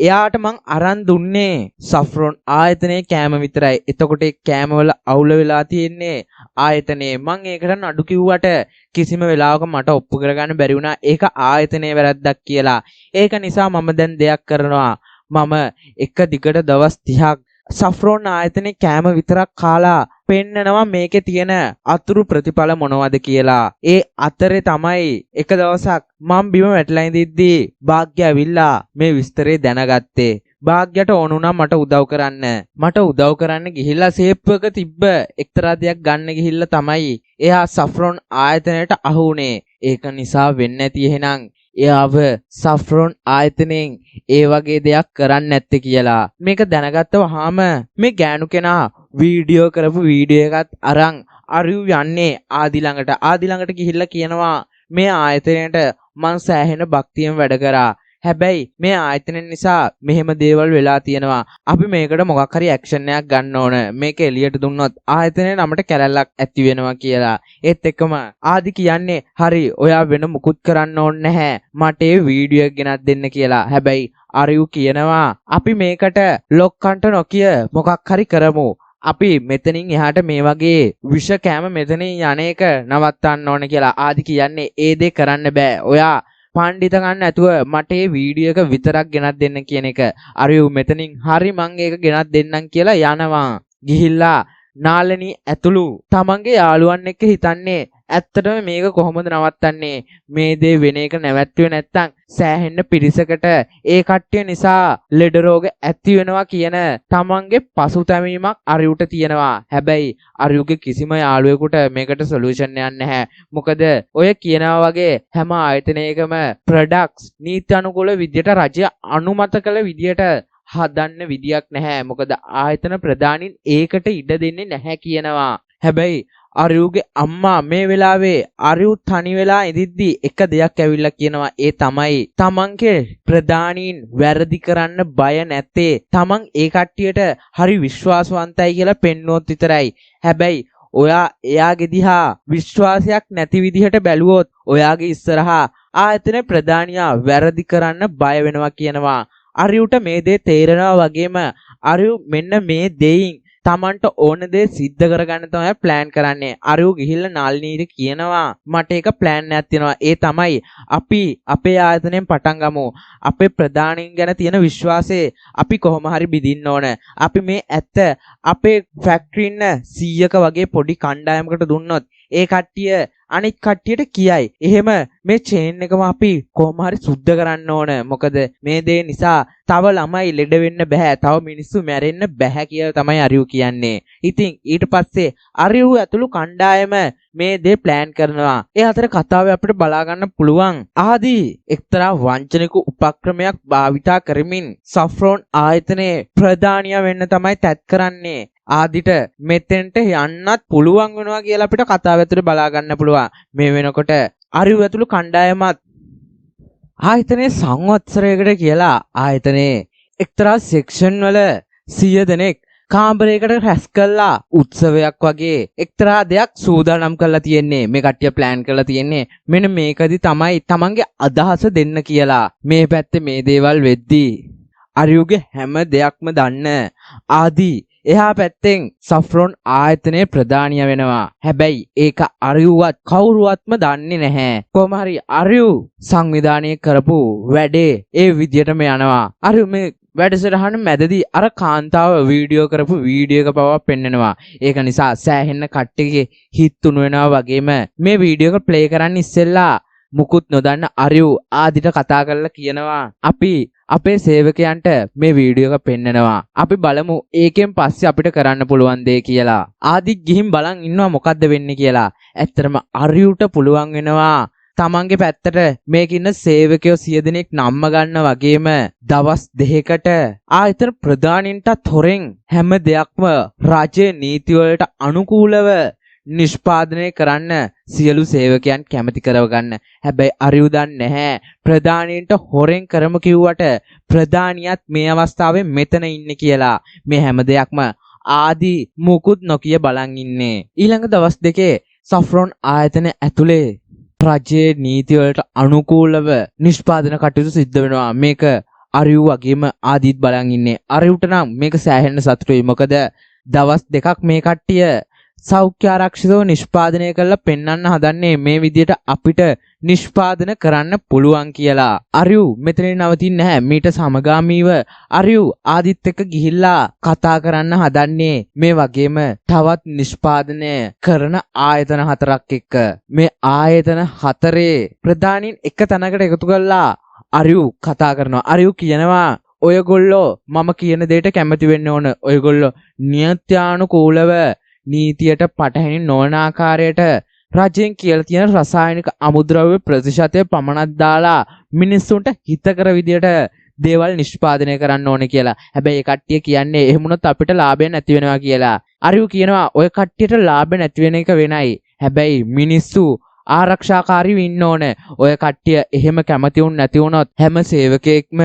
එයාට මං අරන් දුන්නේ සෆ්රොන් ආයතනයේ කෑම විතරයි. එතකොට ඒ කෑම වල අවුල වෙලා තියෙන්නේ ආයතනයේ. මං ඒකට නඩු කිව්වට කිසිම වෙලාවක මට ඔප්පු කරගන්න බැරි වුණා. ඒක ආයතනයේ වැරද්දක් කියලා. ඒක නිසා මම දැන් දෙයක් කරනවා. මම එක දිගට දවස් 30ක් සෆ්රොන් ආයතනයේ කෑම විතරක් කාලා පෙන්නනවා මේකේ තියෙන අතුරු ප්‍රතිඵල මොනවද කියලා. ඒ අතරේ තමයි එක දවසක් මම බිම වැටලා ඉඳිද්දී භාග්‍ය ඇවිල්ලා මේ විස්තරේ දැනගත්තේ. භාග්‍යයට ඕන වුණා මට උදව් කරන්න ගිහිල්ලා සේප්පුවක තිබ්බ එක්තරා දෙයක් ගන්න ගිහිල්ලා තමයි එයා සෆ්රොන් ආයතනයට අහු වුණේ. ඒක නිසා වෙන්නේ නැති එහෙනම් එයාව සෆ්රොන් ආයතනයෙන් ඒ වගේ දෙයක් කරන්නේ නැත්තේ කියලා. මේක දැනගත්තවහම මේ ගෑනු කෙනා වීඩියෝ කරපු වීඩියෝ එකත් අරන් අරියු යන්නේ ආදි ළඟට ගිහිල්ලා කියනවා මේ ආයතනයට මං සෑහෙන භක්තියෙන් වැඩ කරා. හැබැයි මේ ආයතන නිසා මෙහෙම දේවල් වෙලා තියෙනවා. අපි මේකට මොකක් හරි ඇක්ෂන් එකක් ගන්න ඕන. මේක එළියට දුන්නොත් ආයතනයේ නමට කැලැල්ලක් ඇති වෙනවා කියලා. ඒත් එක්කම ආදි කියන්නේ හරි ඔයා වෙන මුකුත් කරන්න ඕනේ නැහැ. මට ඒ වීඩියෝ එක ගෙනත් දෙන්න කියලා. හැබැයි අරියු කියනවා අපි මේකට ලොක්කන්ට නොකිය මොකක් හරි කරමු. අපි මෙතනින් එහාට මේ වගේ විෂ කෑම මෙතනින් යන්නේක නවත්තන්න ඕන කියලා. ආදි කියන්නේ ඒ දේ කරන්න බෑ. ඔයා පණ්ඩිත ගන්න නැතුව මට මේ වීඩියෝ එක විතරක් ගෙනත් දෙන්න කියන එක. අරියු මෙතනින් හරි මං ඒක ගෙනත් දෙන්නම් කියලා යනවා. ගිහිල්ලා නාලනී ඇතුළු තමන්ගේ යාළුවන් එක්ක හිතන්නේ ඇත්තටම මේක කොහොමද නවත්තන්නේ මේ දේ වෙන එක නැවැත්තුවේ නැත්තම් සෑහෙන්න පිරිසකට ඒ කට්ටිය නිසා ලෙඩ රෝග ඇති වෙනවා කියන තමන්ගේ පසුතැවීමක් අරියුට තියෙනවා. හැබැයි අරියුගේ කිසිම යාළුවෙකුට මේකට සොලියුෂන් එකක් නැහැ. මොකද ඔය කියනවා වගේ හැම ආයතනයකම ප්‍රොඩක්ට්ස් නීති අනුකූල විදියට රජය අනුමත කළ විදියට හදන්න විදියක් නැහැ. මොකද ආයතන ප්‍රධානින් ඒකට ඉඩ දෙන්නේ නැහැ කියනවා. හැබැයි අරියුගේ අම්මා මේ වෙලාවේ අරියු තනි වෙලා ඉඳිද්දි එක දෙයක් ඇවිල්ලා කියනවා. ඒ තමයි තමන්ගේ ප්‍රධානීන් වැරදි කරන්න බය නැත්තේ තමන් ඒ කට්ටියට හරි විශ්වාසවන්තයි කියලා පෙන්වුවොත් විතරයි. හැබැයි ඔයා එයාගේ දිහා විශ්වාසයක් නැති විදිහට බැලුවොත් ඔයාගේ ඉස්සරහා ආයතන ප්‍රධානියා වැරදි කරන්න බය වෙනවා කියනවා. අරියුට මේ දේ තේරෙනවා වගේම අරියු මෙන්න මේ දෙයින් තමන්ට ඕන දේ සිද්ධ කරගන්න තමයි ප්ලෑන් කරන්නේ. අරියු ගිහිල්ලා නාලිනීට කියනවා මට එක ප්ලෑන් එකක් තියෙනවා. ඒ තමයි අපි අපේ ආයතනයෙන් පටන් ගමු. අපේ ප්‍රධානීන් ගැන තියෙන විශ්වාසය අපි කොහොම හරි බිඳින්න ඕන. අපි මේ ඇත්ත අපේ ෆැක්ටරි ඉන්න 100ක වගේ පොඩි කණ්ඩායමකට දුන්නොත් ඒ කට්ටිය අනිත් කට්ටියට කියයි. එහෙම මේ චේන් එකම අපි කොහොම හරි සුද්ධ කරන්න ඕන. මොකද මේ දේ නිසා තව ළමයි ලෙඩ වෙන්න බෑ. තව මිනිස්සු මැරෙන්න බෑ කියලා තමයි අරියු කියන්නේ. ඉතින් ඊට පස්සේ අරියු ඇතුළු කණ්ඩායම මේ දේ ප්ලෑන් කරනවා. ඒ අතර කතාවේ අපිට බලා ගන්න පුළුවන් ආදී එක්තරා වංචනික උපක්‍රමයක් භාවිතා කරමින් සෆ්රෝන් ආයතනයේ ප්‍රධානියා වෙන්න තමයි තැත් කරන්නේ. ආදිට මෙතෙන්ට යන්නත් පුළුවන් වෙනවා කියලා අපිට කතාව ඇතුලේ බලා ගන්න පුළුවන්. මේ වෙනකොට අරියු ඇතුළු කණ්ඩායමත් ආයතනයේ සංවත්සරයකට කියලා ආයතනයේ එක්තරා සෙක්ෂන් වල 100 දෙනෙක් කාමරයකට රැස් කළා උත්සවයක් වගේ එක්තරා දෙයක් සූදානම් කරලා තියෙන්නේ. මේ කට්ටිය ප්ලෑන් කරලා තියෙන්නේ මෙන්න මේකදි තමයි තමන්ගේ අදහස දෙන්න කියලා. මේ පැත්තේ මේ දේවල් වෙද්දී අරියුගේ හැම දෙයක්ම දන්න ආදී එහා පැත්තෙන් සෆ්රෝන් ආයතනයේ ප්‍රධානියා වෙනවා. හැබැයි ඒක අරියුවත් කවුරුවත්ම දන්නේ නැහැ. කොහොම හරි අරියු සංවිධානය කරපු වැඩේ ඒ විදියටම යනවා. අරියු මේ වැඩසටහන මැදදී අර කාන්තාව වීඩියෝ කරපු වීඩියෝ එක පවා පෙන්නනවා. ඒක නිසා සෑහෙන්න කට්ටියගේ හිත තුණු වෙනවා වගේම මේ වීඩියෝ එක ප්ලේ කරන්න ඉස්සෙල්ලා මුකුත් නොදන්න අරියු ආදිට කතා කරලා කියනවා අපි අපේ සේවකයන්ට මේ වීඩියෝ එක පෙන්නනවා. අපි බලමු ඒකෙන් පස්සේ අපිට කරන්න පුළුවන් දේ කියලා. ආදි ගිහින් බලන් ඉන්නවා මොකද්ද වෙන්නේ කියලා. ඇත්තටම අරියුට පුළුවන් වෙනවා තමන්ගේ පැත්තට මේකින්න සේවකයෝ 100 දෙනෙක් නම්ම ගන්න වගේම දවස් 2කට ආයතන ප්‍රධානින්ටත් හොරෙන් හැම දෙයක්ම රජයේ නීති වලට අනුකූලව නිෂ්පාදනය කරන්න සියලු සේවකයන් කැමති කරව ගන්න. හැබැයි අරියු දන්නේ නැහැ ප්‍රධානින්ට හොරෙන් කරමු කිව්වට ප්‍රධානියත් මේ අවස්ථාවේ මෙතන ඉන්නේ කියලා. මේ හැම දෙයක්ම ආදි මුකුත් නොකිය බලන් ඉන්නේ. ඊළඟ දවස් දෙකේ සෆ්රෝන් ආයතන ඇතුලේ රජයේ නීති වලට අනුකූලව නිෂ්පාදන කටයුතු සිද්ධ වෙනවා. මේක අරියු වගේම ආදිත් බලන් ඉන්නේ. අරියුට නම් මේක සෑහෙන්න සතුටුයි. මොකද දවස් දෙකක් මේ කට්ටිය සෞඛ්‍ය ආරක්ෂිතව නිෂ්පාදනය කරලා පෙන්වන්න හදන්නේ මේ විදියට අපිට නිෂ්පාදන කරන්න පුළුවන් කියලා. අරියු මෙතනින් නවතින්නේ නැහැ. මීට සමගාමීව අරියු ආදිත් එක්ක ගිහිල්ලා කතා කරන්න හදන්නේ මේ වගේම තවත් නිෂ්පාදනය කරන ආයතන 4ක් එක්ක. මේ ආයතන 4 ප්‍රධානීන් එක තැනකට එකතු කරලා අරියු කතා කරනවා. අරියු කියනවා ඔයගොල්ලෝ මම කියන දෙයට කැමති වෙන්න ඕන. ඔයගොල්ලෝ නියත්‍යානුකූලව නීතියට පටහැනි නොවන ආකාරයට රජයෙන් කියලා තියෙන රසායනික අමුද්‍රව්‍ය ප්‍රතිශතය පමණක් දාලා මිනිස්සුන්ට හිතකර විදියට දේවල් නිෂ්පාදනය කරන්න ඕනේ කියලා. හැබැයි ඒ කට්ටිය කියන්නේ එහෙම වුණොත් අපිට ලාභය නැති වෙනවා කියලා. අරියු කියනවා ඔය කට්ටියට ලාභ නැති වෙන එක වෙනයි. හැබැයි මිනිස්සු ආරක්ෂාකාරීව ඉන්න ඕනේ. ඔය කට්ටිය එහෙම කැමති වුන් නැති වුණොත් හැම සේවකයෙක්ම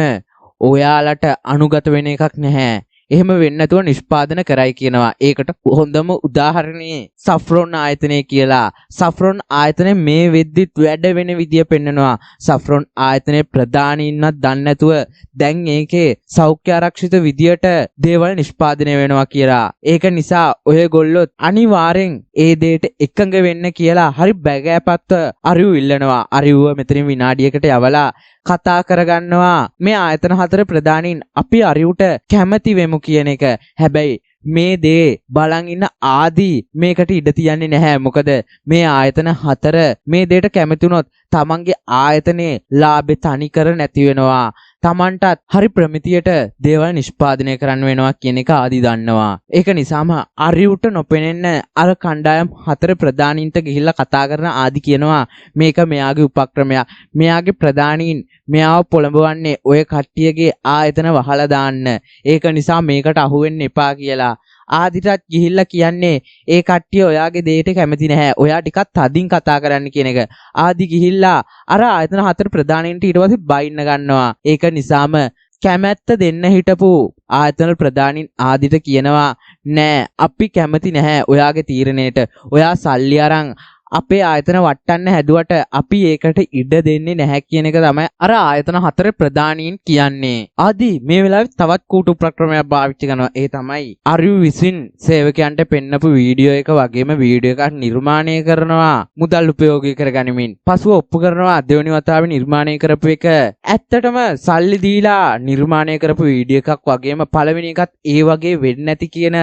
ඔයාලට අනුගත වෙන එකක් නැහැ. එහෙම වෙන්නේ නැතුව නිෂ්පාදන කරයි කියනවා. ඒකට හොඳම උදාහරණේ සෆ්රොන් ආයතනය කියලා. සෆ්රොන් ආයතනය මේ වෙද්දිත් වැඩ වෙන විදිය පෙන්නනවා. සෆ්රොන් ආයතනයේ ප්‍රධානීන්වත් දන්නේ නැතුව දැන් ඒකේ සෞඛ්‍ය ආරක්ෂිත විදියට දේවල් නිෂ්පාදනය වෙනවා කියලා. ඒක නිසා ඔයගොල්ලෝ අනිවාර්යෙන් ඒ දෙයට එකඟ වෙන්න කියලා හරි බැගෑපත්ව අරියු ඉල්ලනවා. අරියුව මෙතනින් විනාඩියකට යවලා කතා කරගන්නවා මේ ආයතන හතර ප්‍රධානීන් අපි අරියුට කැමති වෙමු කියන එක. හැබැයි මේ දේ බලන් ඉන්න ආදී මේකට ඉඩ තියන්නේ නැහැ. මොකද මේ ආයතන හතර මේ දෙයට කැමති වුණොත් තමන්ගේ ආයතනයේ ලාභේ තනිකර නැති වෙනවා. තමන්ටත් හරි ප්‍රමිතියට දේවල් නිෂ්පාදනය කරන්න වෙනවා කියන එක ආදී දන්නවා. ඒක නිසාම අරියුට නොපෙනෙන්න අර කණ්ඩායම් හතර ප්‍රධානීන්ට ගිහිල්ලා කතා කරන ආදී කියනවා මේක මෙයාගේ උපක්‍රමයක්. මෙයාගේ ප්‍රධානීන් මෙයාව පොළඹවන්නේ ඔය කට්ටියගේ ආයතන වහලා දාන්න. ඒක නිසා මේකට අහු වෙන්න එපා කියලා. ආදිටත් ගිහිල්ලා කියන්නේ ඒ කට්ටිය ඔයාගේ දෙයට කැමති නැහැ. ඔයා ටිකක් තදින් කතා කරන්න කියන එක. ආදි ගිහිල්ලා අර ආයතන හතර ප්‍රධානීන්ට ඊට පස්සේ බයින්න ගන්නවා. ඒක නිසාම කැමැත්ත දෙන්න හිටපු ආයතන ප්‍රධානීන් ආදිට කියනවා නෑ අපි කැමති නැහැ ඔයාගේ තීරණයට. ඔයා සල්ලි අරන් අපේ ආයතන වටන්න හැදුවට අපි ඒකට ඉඩ දෙන්නේ නැහැ කියන එක තමයි අර ආයතන හතර ප්‍රධානීන් කියන්නේ. ආදි මේ වෙලාවේ තවත් කූටු ප්‍රක්‍රමයක් පාවිච්චි කරනවා. ඒ තමයි අරියු විසින් සේවකයන්ට පෙන්නපු වීඩියෝ එක වගේම වීඩියෝ එකක් නිර්මාණය කරනවා මුදල් උපයෝගී කරගනිමින්. පසුව ඔප්පු කරනවා දෙවෙනි වතාවේ නිර්මාණය කරපු එක ඇත්තටම සල්ලි දීලා නිර්මාණය කරපු වීඩියෝ එකක් වගේම පළවෙනි එකත් ඒ වගේ වෙන්නේ නැති කියන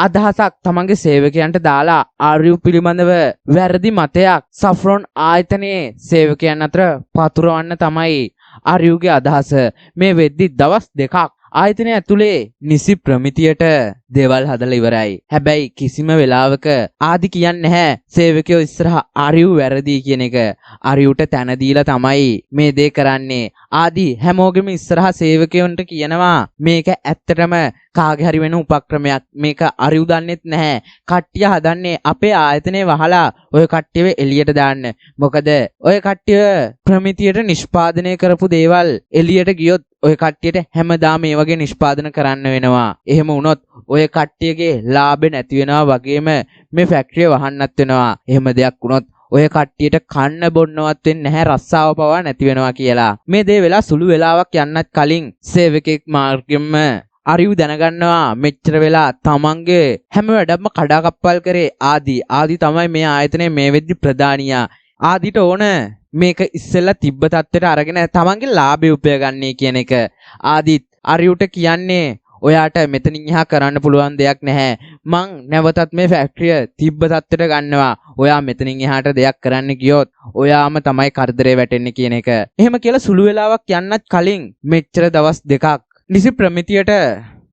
අදහසක් තමන්ගේ සේවකයන්ට දාලා ආරියු පිළිබඳව වැරදි මතයක් සෆ්රොන් ආයතනයේ සේවකයන් අතර පතුරවන්න තමයි ආරියුගේ අදහස. මේ වෙද්දි දවස් දෙකක් ආයතනය ඇතුලේ නිසි ප්‍රමිතියට දේවල් හදලා ඉවරයි. හැබැයි කිසිම වෙලාවක ආදි කියන්නේ නැහැ සේවකයෝ ඉස්සරහා ආරියු වැරදි කියන එක. ආරියුට තැන දීලා තමයි මේ දේ කරන්නේ. ආදි හැමෝගෙම ඉස්සරහා සේවකයන්ට කියනවා මේක ඇත්තටම කාගේ හරි වෙන උපක්‍රමයක්. මේක අරියු දන්නෙත් නැහැ. කට්ටිය හදන්නේ අපේ ආයතනය වහලා ඔය කට්ටියව එළියට දාන්න. මොකද ඔය කට්ටිය ප්‍රමිතියට නිෂ්පාදනය කරපු දේවල් එළියට ගියොත් ඔය කට්ටියට හැමදාම මේ වගේ නිෂ්පාදන කරන්න වෙනවා. එහෙම වුණොත් ඔය කට්ටියගේ ලාභේ නැති වෙනවා වගේම මේ ෆැක්ටරිය වහන්නත් වෙනවා. එහෙම දෙයක් වුණොත් ඔය කට්ටියට කන්න බොන්නවත් වෙන්නේ නැහැ. රස්සාව පවා නැති වෙනවා කියලා. මේ දේ වෙලා සුළු වෙලාවක් යන්නත් කලින් සේවකෙක් මාර්ගෙම අරියු දැනගන්නවා මෙච්චර වෙලා තමන්ගේ හැම වැඩක්ම කඩාකප්පල් කරේ ආදි තමයි මේ ආයතනයේ මේ වෙද්දි ප්‍රධානියා. ආදිට ඕන මේක ඉස්සෙල්ලා තිබ්බ තත්ත්වයට අරගෙන තමන්ගේ ලාභය උපයගන්නේ කියන එක. ආදිත් අරියුට කියන්නේ ඔයාට මෙතනින් එහා කරන්න පුළුවන් දෙයක් නැහැ. මං නැවතත් මේ ෆැක්ටරිය තිබ්බ තත්ත්වයට ගන්නවා. ඔයා මෙතනින් එහාට දෙයක් කරන්න ගියොත් ඔයාම තමයි කරදරේ වැටෙන්නේ කියන එක. එහෙම කියලා සුළු වෙලාවක් යන්නත් කලින් මෙච්චර දවස් දෙකක් නිසි ප්‍රමිතියට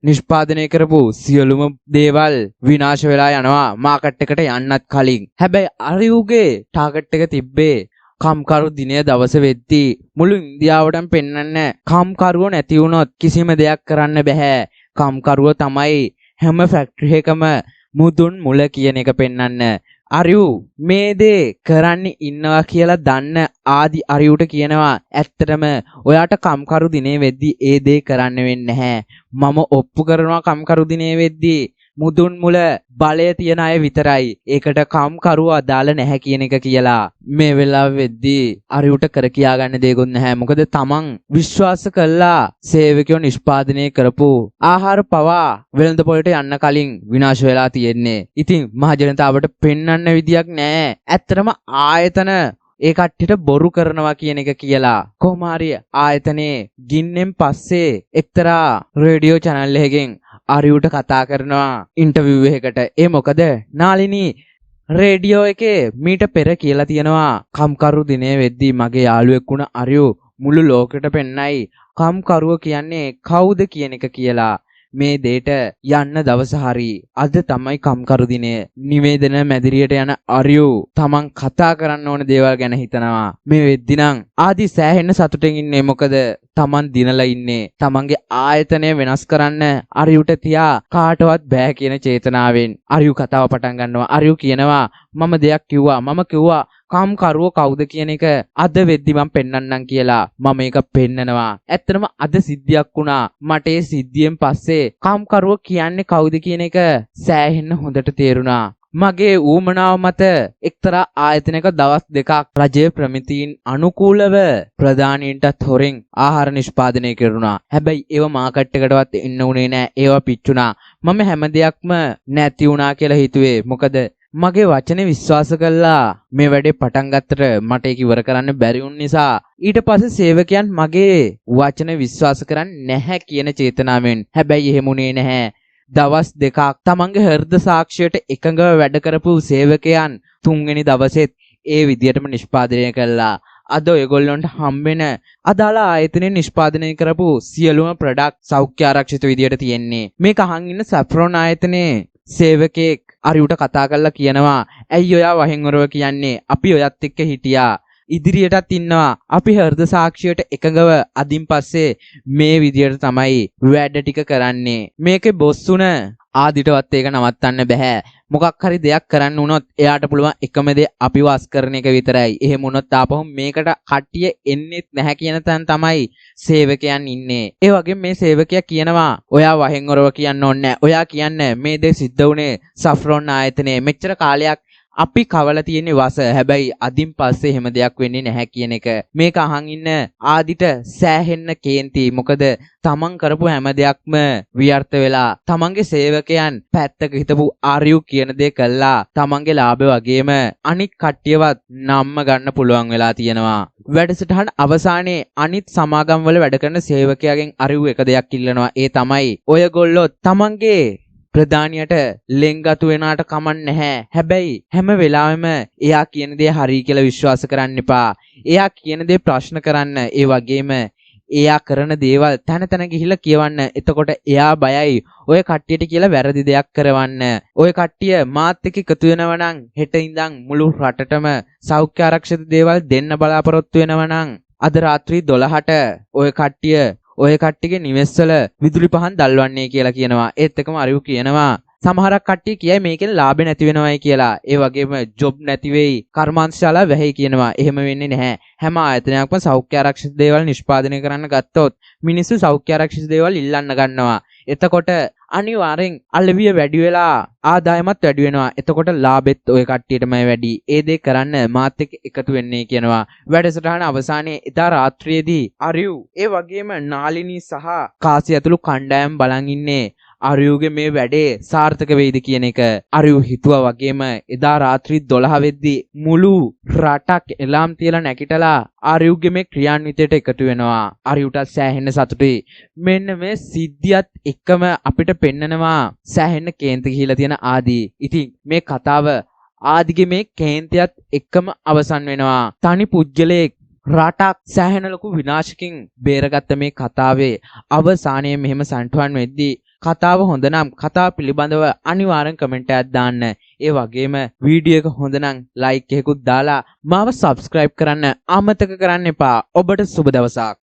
නිෂ්පාදනය කරපු සියලුම දේවල් විනාශ වෙලා යනවා මාකට් එකට යන්නත් කලින්. හැබැයි අරියුගේ ටාගට් එක තිබ්බේ කම්කරු දිනය දවස වෙද්දී මුළු ඉන්දියාවටම පෙන්වන්න කම්කරුවෝ නැති වුණොත් කිසිම දෙයක් කරන්න බෑ. කම්කරුවෝ තමයි හැම ෆැක්ටරි එකම මුදුන් මුල කියන එක පෙන්වන්න. අරියු මේ දේ කරන්න ඉන්නවා කියලා දන්න ආදි අරියුට කියනවා ඇත්තටම ඔයාට කම්කරු දිනේ වෙද්දී ඒ දේ කරන්න වෙන්නේ නැහැ. මම ඔප්පු කරනවා කම්කරු දිනේ වෙද්දී මුදුන් මුල බලය තියන අය විතරයි. ඒකට කම්කරුව අදාළ නැහැ කියන එක කියලා. මේ වෙලාවෙ වෙද්දී අරියුට කර කියා ගන්න දෙයක්වත් නැහැ. මොකද තමන් විශ්වාස කළා සේවකයෝ නිෂ්පාදනය කරපු ආහාර පවා වෙළඳ පොළට යන්න කලින් විනාශ වෙලා තියෙන්නේ. ඉතින් මහ ජනතාවට පෙන්වන්න විදියක් නැහැ. ඇත්තටම ආයතන ඒ කට්ටියට බොරු කරනවා කියන එක කියලා. කොහොම හරි ආයතනයේ ගින්නෙන් පස්සේ එක්තරා රේඩියෝ channel එකකින් අරියුට කතා කරනවා ඉන්ටර්විව් එකකට. ඒ මොකද නාලිනී රේඩියෝ එකේ මීට පෙර කියලා තියෙනවා කම්කරු දිනේ වෙද්දී මගේ යාළුවෙක් වුණ අරියු මුළු ලෝකෙට පෙන්නයි කම්කරුව කියන්නේ කවුද කියන එක කියලා. මේ දෙයට යන්න දවස හරි අද තමයි කම්කරු දිනය. නිවේදන මැදිරියට යන අරියු තමන් කතා කරන්න ඕන දේවල් ගැන හිතනවා. මේ වෙද්දි නම් ආදි සෑහෙන්න සතුටින් ඉන්නේ. මොකද තමන් දිනලා ඉන්නේ. තමන්ගේ ආයතනය වෙනස් කරන්න අරියුට තියා කාටවත් බෑ කියන චේතනාවෙන් අරියු කතාව පටන් ගන්නවා. අරියු කියනවා මම දෙයක් කිව්වා. කාම්කරුවෝ කවුද කියන එක අද වෙද්දි මම පෙන්වන්නම් කියලා මම මේක පෙන්නනවා. ඇත්තටම අද සිද්ධියක් වුණා. මට ඒ සිද්ධියෙන් පස්සේ කාම්කරුවෝ කියන්නේ කවුද කියන එක සෑහෙන්න හොඳට තේරුණා. මගේ ඌමනාව මත එක්තරා ආයතනයක දවස් දෙකක් රජයේ ප්‍රමිතීන් අනුකූලව ප්‍රධානීන්ටත් හොරෙන් ආහාර නිෂ්පාදනය කරුණා. හැබැයි ඒව මාකට් එකකටවත් එන්න උනේ නෑ. ඒව පිච්චුණා. මම හැම දෙයක්ම නැති වුණා කියලා හිතුවේ. මොකද මගේ වචනේ විශ්වාස කළා මේ වැඩේ පටන් ගත්තට මට ඒක ඉවර කරන්න බැරි වුන නිසා ඊට පස්සේ සේවකයන් මගේ වචනේ විශ්වාස කරන්නේ නැහැ කියන චේතනාවෙන්. හැබැයි එහෙම උනේ නැහැ. දවස් දෙකක් තමන්ගේ හෘද සාක්ෂියට එකඟව වැඩ කරපු සේවකයන් තුන්වෙනි දවසෙත් ඒ විදියටම නිෂ්පාදනය කළා. අද ඔයගොල්ලන්ට හම්බෙන අදාළ ආයතනයේ නිෂ්පාදනය කරපු සියලුම ප්‍රොඩක්ට් සෞඛ්‍ය ආරක්ෂිත විදියට තියෙන්නේ. මේක අහන් ඉන්න සැෆ්‍රෝන් ආයතනයේ සේවකෙක් අරියට කතා කරලා කියනවා ඇයි ඔයා වහෙන් ඔරව කියන්නේ? අපි ඔයත් එක්ක හිටියා. ඉදිරියටත් ඉන්නවා. අපි හෘද සාක්ෂියට එකඟව අදින් පස්සේ මේ විදියට තමයි වැඩ ටික කරන්නේ. මේකේ බොස්ුණ ආදිටවත් ඒක නවත්තන්න බෑ. මොකක් හරි දෙයක් කරන්න වුණොත් එයාට පුළුවන් එකම දේ අපිව අස් කරන එක විතරයි. එහෙම වුණොත් ආපහු මේකට කට්ටිය එන්නෙත් නැහැ කියන තැන තමයි සේවකයන් ඉන්නේ. ඒ වගේම මේ සේවකයා කියනවා ඔයා වහෙන් ඔරව කියන්න ඕනේ නැහැ. ඔයා කියන්නේ මේ දේ සිද්ධ වුණේ සෆ්රෝන් ආයතනයේ මෙච්චර කාලයක් අපි කවලා තියෙන වස. හැබැයි අදින් පස්සේ එහෙම දෙයක් වෙන්නේ නැහැ කියන එක. මේක අහන් ඉන්න ආදිට සෑහෙන්න කේන්ති. මොකද තමන් කරපු හැම දෙයක්ම වියර්ථ වෙලා තමන්ගේ සේවකයන් පැත්තක හිටපු ආරියු කියන දේ කළා. තමන්ගේ ලාභය වගේම අනිත් කට්ටියවත් නම්ම ගන්න පුළුවන් වෙලා තියෙනවා. වැඩසටහන අවසානයේ අනිත් සමාගම් වල වැඩ කරන සේවකයාගෙන් ආරියු එක දෙයක් ඉල්ලනවා. ඒ තමයි ඔයගොල්ලෝ තමන්ගේ ප්‍රධානියට ලෙන්ගතු වෙනාට කමක් නැහැ. හැබැයි හැම වෙලාවෙම එයා කියන දේ හරි කියලා විශ්වාස කරන්න එපා. එයා කියන දේ ප්‍රශ්න කරන්න. ඒ වගේම එයා කරන දේවල් තන තන ගිහිල්ලා කියවන්න. එතකොට එයා බයයි ඔය කට්ටියට කියලා වැරදි දෙයක් කරවන්න. ඔය කට්ටිය මාත් එක්ක එකතු වෙනවා නම් හෙට ඉඳන් මුළු රටටම සෞඛ්‍ය ආරක්ෂිත දේවල් දෙන්න බලාපොරොත්තු වෙනවා නම් අද රාත්‍රී 12ට ඔය කට්ටියගේ නිවෙස්වල විදුලි පහන් දල්වන්නේ කියලා කියනවා. ඒත් එකම අරියු කියනවා සමහරක් කට්ටිය කියයි මේකෙන් ලාභ නැති වෙනවයි කියලා. ඒ වගේම ජොබ් නැති වෙයි, කර්මාන්තශාලා වැහි කියනවා. එහෙම වෙන්නේ නැහැ. හැම ආයතනයක්ම සෞඛ්‍ය ආරක්ෂිත දේවල් නිෂ්පාදනය කරන්න ගත්තොත් මිනිස්සු සෞඛ්‍ය ආරක්ෂිත දේවල් ඉල්ලන්න ගන්නවා. එතකොට අනිවාර්යෙන් අලවිය වැඩි වෙලා ආදායමත් වැඩි වෙනවා. එතකොට ලාභෙත් ඔය කට්ටියටමයි වැඩි. ඒ දේ කරන්න මාත් එක්ක එකතු වෙන්නේ කියනවා. වැඩසටහන අවසානයේ එදා රාත්‍රියේදී අරියු ඒ වගේම නාලිනී සහ කාසි ඇතුළු කණ්ඩායම් බලන් ඉන්නේ අරියුගේ මේ වැඩේ සාර්ථක වෙයිද කියන එක. අරියු හිතුවා වගේම එදා රාත්‍රී 12 වෙද්දී මුළු රටක් එලාම් තියලා නැගිටලා අරියුගේ මේ ක්‍රියාන්විතයට එකතු වෙනවා. අරියුට සෑහෙන්න සතුටුයි. මෙන්න මේ සිද්ධියත් එක්කම අපිට පෙන්නනවා සෑහෙන්න කේන්ති ගිහිලා තියෙන ආදී. ඉතින් මේ කතාව ආදිගේ මේ කේන්තියත් එක්කම අවසන් වෙනවා. තනි පුජ්‍යලයක් රටක් සෑහෙන ලොකු විනාශකින් බේරගත්ත මේ කතාවේ අවසානයේ මෙහෙම සන්ටුවන් වෙද්දී කතාව හොඳ නම් කතාව පිළිබඳව අනිවාර්යෙන් කමෙන්ට් එකක් දාන්න. ඒ වගේම වීඩියෝ එක හොඳ නම් ලයික් එකකුත් දාලා මාව සබ්ස්ක්‍රයිබ් කරන්න අමතක කරන්න එපා. ඔබට සුබ දවසක්.